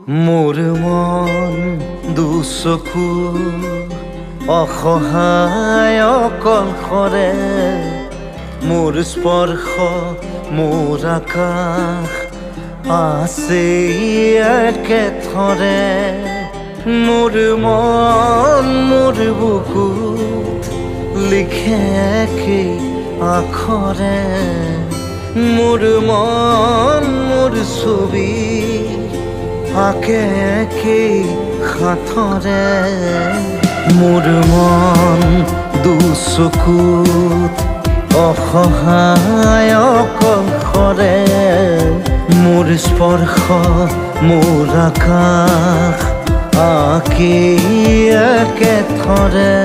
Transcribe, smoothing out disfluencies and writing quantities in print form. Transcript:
মোৰ মন দুচকু অসহায় অকলশৰে, মোৰ স্পৰ্শ মোৰ আকাশ আছে একেথৰে। মোৰ মন মোৰ বুকুত লিখে কি আখৰে, মোৰ মন মোৰ ছবি আঁকে কি সাঁথৰে। মোৰ মন দুচকুত অসহায় অকলশৰে, মোৰ স্পৰ্শ মোৰ আকাশ আঁকি একেথৰে।